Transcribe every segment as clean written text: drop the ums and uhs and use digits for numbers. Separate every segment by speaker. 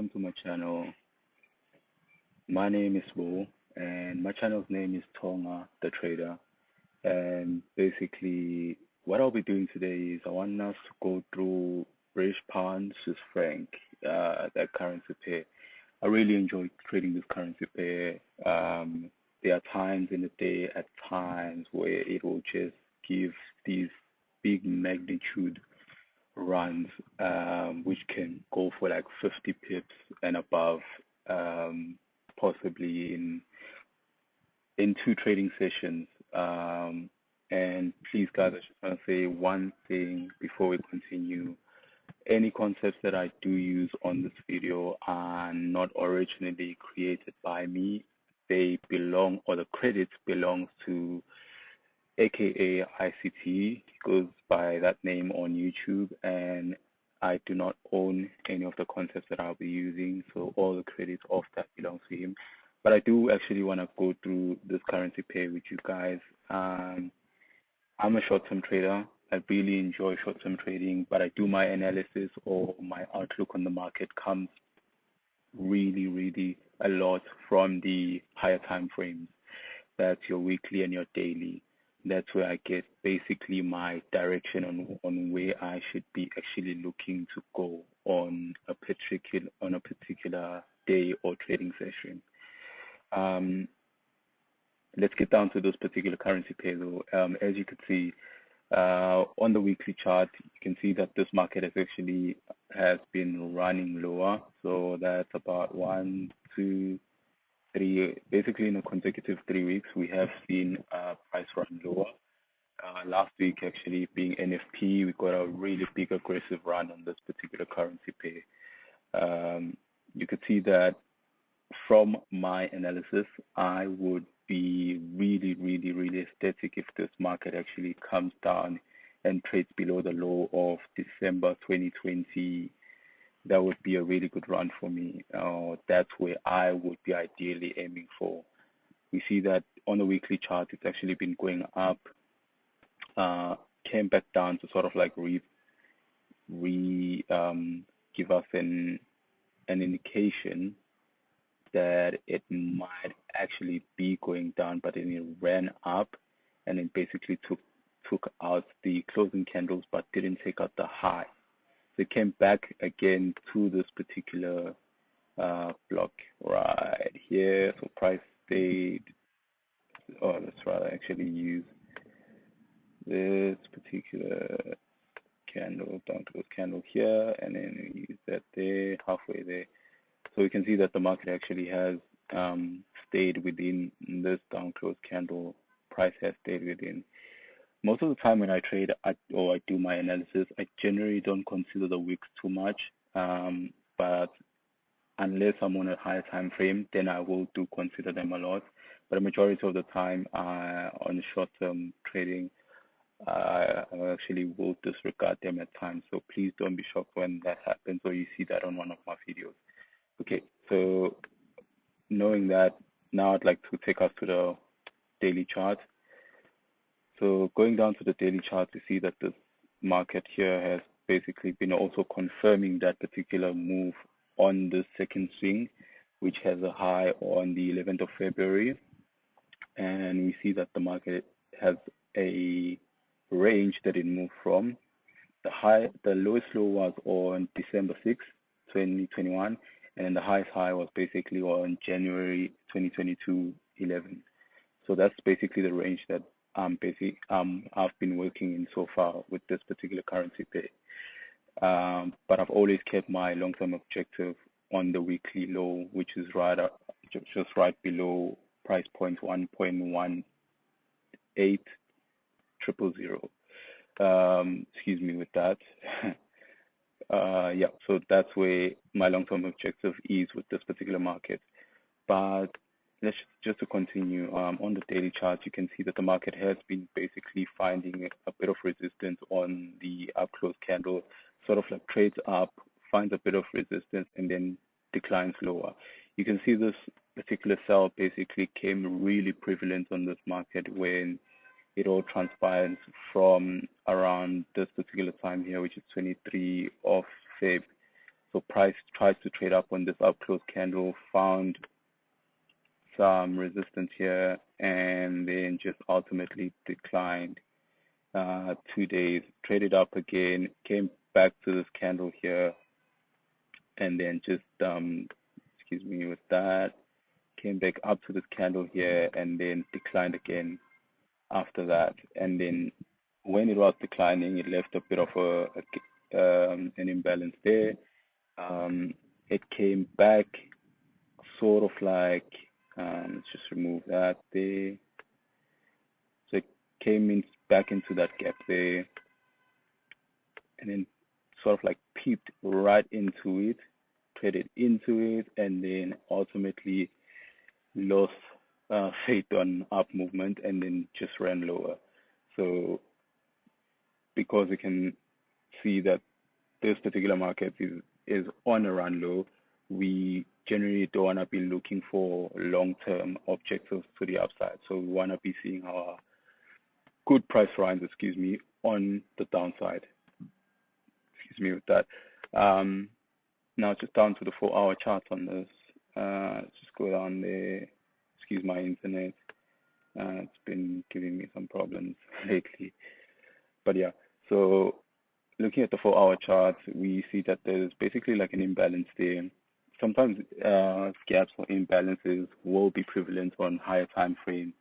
Speaker 1: welcome to my channel. My name is Bo, and my channel's name is Tonga the Trader. And basically, what I'll be doing today is I want us to go through British pound, Swiss franc, that currency pair. I really enjoy trading this currency pair. There are times in the day, at times where it will just give these big magnitude runs, which can go for like 50 pips and above, possibly in two trading sessions. And please, guys, I just want to say one thing before we continue. Any concepts that I do use on this video are not originally created by me. They belong, or the credit belongs to aka ICT, goes by that name on YouTube, and I do not own any of the concepts that I'll be using, so all the credit of that belongs to him. But I do actually want to go through this currency pair with you guys. I'm a short-term trader. I really enjoy short-term trading, but I do my analysis or my outlook on the market comes really a lot from the higher time frames. That's your weekly and your daily. That's where I get basically my direction on where I should be actually looking to go on a particular day or trading session. Let's get down to those particular currency pairs. As you can see, on the weekly chart, you can see that this market has been running lower. So that's about 1, 2, 3. Basically, in a consecutive 3 weeks, we have seen price run lower. Last week, actually, being NFP, we got a really big aggressive run on this particular currency pair. You could see that from my analysis, I would be really ecstatic if this market actually comes down and trades below the low of December 2020. That would be a really good run for me. That's where I would be ideally aiming for. We see that on the weekly chart, it's actually been going up, came back down to sort of like give us an indication that it might actually be going down, but then it ran up and it basically took out the closing candles but didn't take out the high. So it came back again to this particular block right here. So price stayed, or let's rather actually use this particular candle, down close candle here, and then use that there, halfway there. So we can see that the market actually has stayed within this down close candle. Price has stayed within. Most of the time when I trade or I do my analysis, I generally don't consider the wicks too much. But unless I'm on a higher time frame, then I will do consider them a lot. But the majority of the time, on short-term trading, I actually will disregard them at times. So please don't be shocked when that happens or you see that on one of my videos. Okay, so knowing that, now I'd like to take us to the daily chart. So going down to the daily chart, you see that this market here has basically been also confirming that particular move on the second swing, which has a high on the 11th of February. And we see that the market has a range that it moved from. The lowest low was on December 6th, 2021, and the highest high was basically on January 2022, 11. So that's basically the range that I've been working in so far with this particular currency pair. But I've always kept my long-term objective on the weekly low, which is just right below price point 1.18000. Excuse me with that. Yeah, so that's where my long-term objective is with this particular market. But let's just to continue, on the daily chart, you can see that the market has been basically finding a bit of resistance on the up close candle, sort of like trades up, finds a bit of resistance, and then declines lower. You can see this particular sell basically came really prevalent on this market when it all transpires from around this particular time here, which is 23 of Feb. So price tries to trade up on this up close candle, found some resistance here, and then just ultimately declined. 2 days, traded up again, came back to this candle here, and then just excuse me with that, came back up to this candle here, and then declined again after that. And then when it was declining, it left a bit of an imbalance there. It came back sort of like, let's just remove that there. So it came in back into that gap there, and then sort of like peeped right into it, traded into it, and then ultimately lost faith on up movement and then just ran lower. So because we can see that this particular market is on a run low, we generally don't want to be looking for long-term objectives to the upside. So we want to be seeing our good price runs, excuse me, on the downside. Excuse me with that. Now just down to the 4-hour chart on this. Let's just go down there. Excuse my internet. It's been giving me some problems lately. But yeah, so looking at the 4-hour chart, we see that there's basically like an imbalance there. Sometimes gaps or imbalances will be prevalent on higher time frames,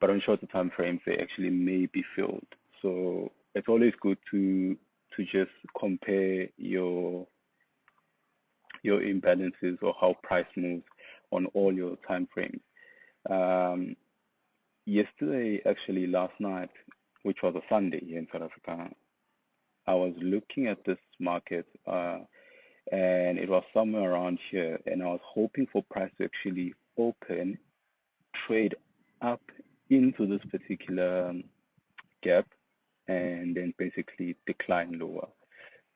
Speaker 1: but on shorter time frames, they actually may be filled. So it's always good to just compare your imbalances or how price moves on all your time frames. Yesterday, actually last night, which was a Sunday here in South Africa, I was looking at this market and it was somewhere around here, and I was hoping for price to actually open, trade up into this particular gap, and then basically decline lower.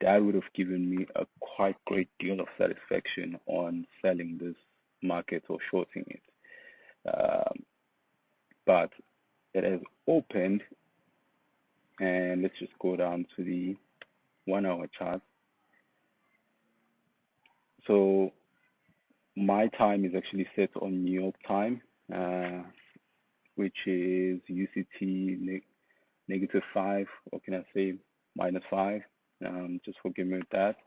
Speaker 1: That would have given me a quite great deal of satisfaction on selling this market or shorting it. But it has opened, and let's just go down to the 1-hour chart. So my time is actually set on New York time, which is UCT -5, or can I say -5? Just forgive me with that.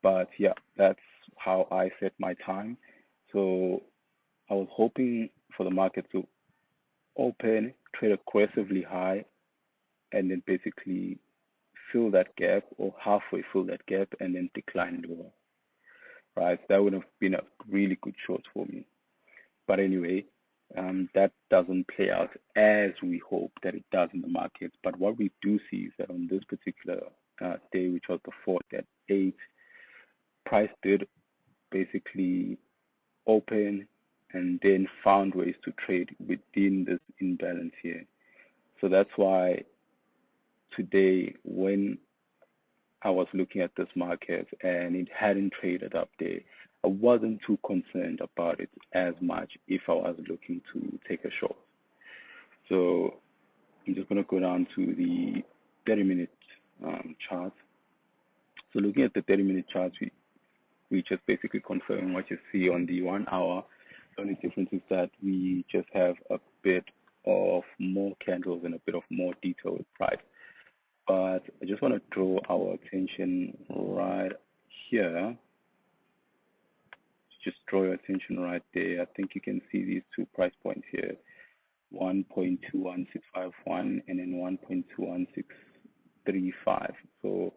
Speaker 1: But yeah, that's how I set my time. So I was hoping for the market to open, trade aggressively high, and then basically fill that gap or halfway fill that gap and then decline lower. Right? That would have been a really good short for me. But anyway, that doesn't play out as we hope that it does in the market. But what we do see is that on this particular day, which was the 4th at 8, price did basically open and then found ways to trade within this imbalance here. So that's why today, when I was looking at this market and it hadn't traded up there, I wasn't too concerned about it as much if I was looking to take a short. So I'm just going to go down to the 30-minute chart. So looking at the 30-minute chart, we just basically confirm what you see on the 1 hour. The only difference is that we just have a bit of more candles and a bit of more detail with price. But I just want to draw our attention right here. Just draw your attention right there. I think you can see these two price points here, 1.21651 and then 1.21635. So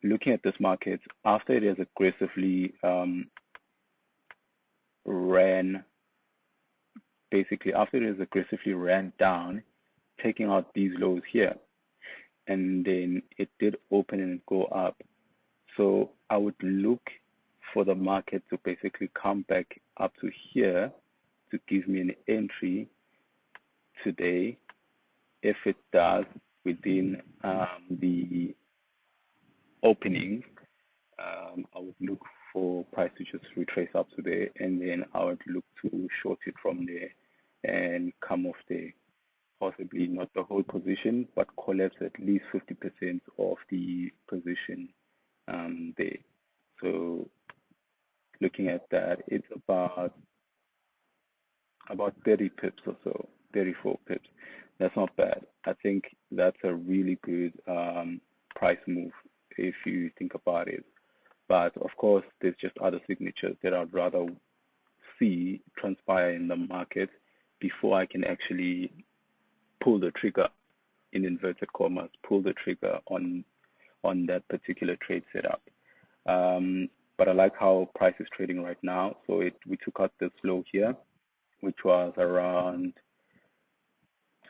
Speaker 1: looking at this market, after it has aggressively ran down, taking out these lows here, and then it did open and go up. So I would look for the market to basically come back up to here to give me an entry today. If it does within the opening, I would look for price to just retrace up to there, and then I would look to short it from there and come off there. Possibly not the whole position, but collapse at least 50% of the position there. So looking at that, it's about 30 pips or so, 34 pips. That's not bad. I think that's a really good price move if you think about it. But of course, there's just other signatures that I'd rather see transpire in the market before I can actually pull the trigger, in inverted commas, pull the trigger on that particular trade setup. But I like how price is trading right now. So we took out this low here, which was around,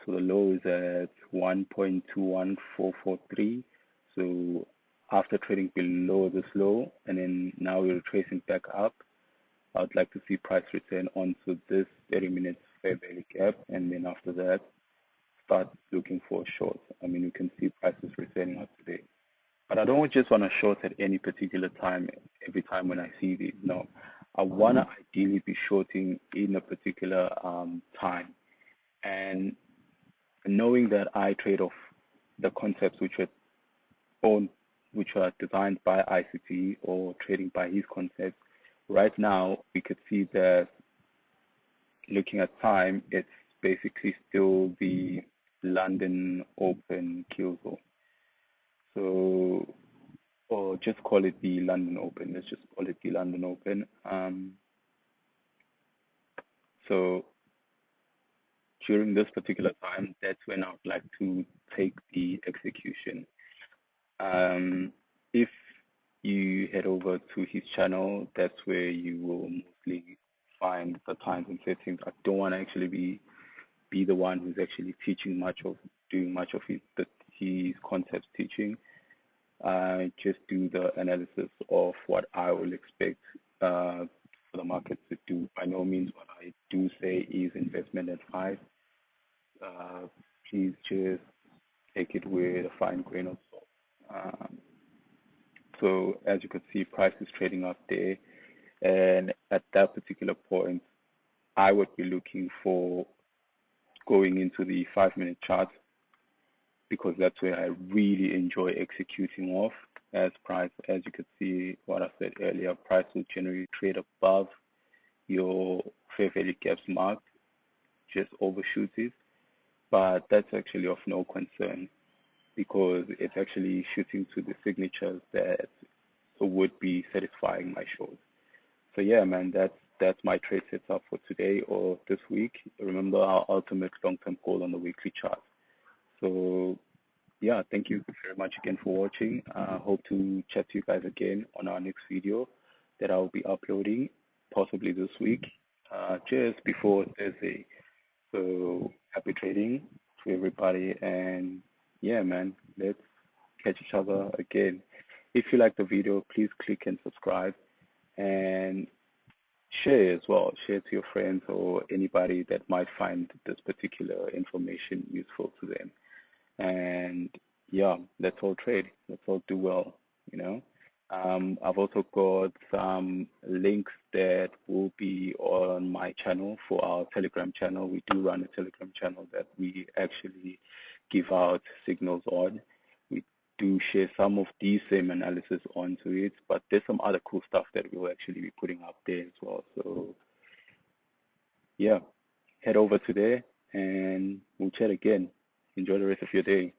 Speaker 1: so the low is at 1.21443. So after trading below this low, and then now we're tracing back up, I would like to see price return onto this 30 minutes fair value gap, and then after that, start looking for shorts. I mean, you can see prices returning up today. But I don't just want to short at any particular time, every time when I see these. No, I want to ideally be shorting in a particular time. And knowing that I trade off the concepts which are owned, which are designed by ICT or trading by his concepts, right now we could see that looking at time, it's basically still the London Open kill zone. So, or just call it the London Open. Let's just call it the London Open. So during this particular time, that's when I would like to take the execution. If you head over to his channel, that's where you will mostly find the times and settings. I don't want to actually be the one who's actually teaching much of doing much of his concepts teaching. I just do the analysis of what I will expect for the market to do. By no means what I do say is investment advice. Uh, Please just take it with a fine grain of salt. So as you can see, price is trading up there, and at that particular point, I would be looking for going into the 5 minute chart because that's where I really enjoy executing off as price. As you could see, what I said earlier, price will generally trade above your fair value gaps mark, just overshoot it. But that's actually of no concern because it's actually shooting to the signatures that would be satisfying my short. So yeah, man, that's my trade setup for today or this week. Remember our ultimate long-term goal on the weekly chart. So yeah, thank you very much again for watching. Hope to chat to you guys again on our next video that I'll be uploading possibly this week, just before Thursday. So happy trading to everybody, and yeah, man, let's catch each other again. If you like the video, please click and subscribe and share as well. Share to your friends or anybody that might find this particular information useful to them. And yeah, let's all trade. Let's all do well, you know. I've also got some links that will be on my channel for our Telegram channel. We do run a Telegram channel that we actually give out signals on. We do share some of these same analysis onto it, but there's some other cool stuff that we'll actually be putting up there as well. So yeah, head over to there and we'll chat again. Enjoy the rest of your day.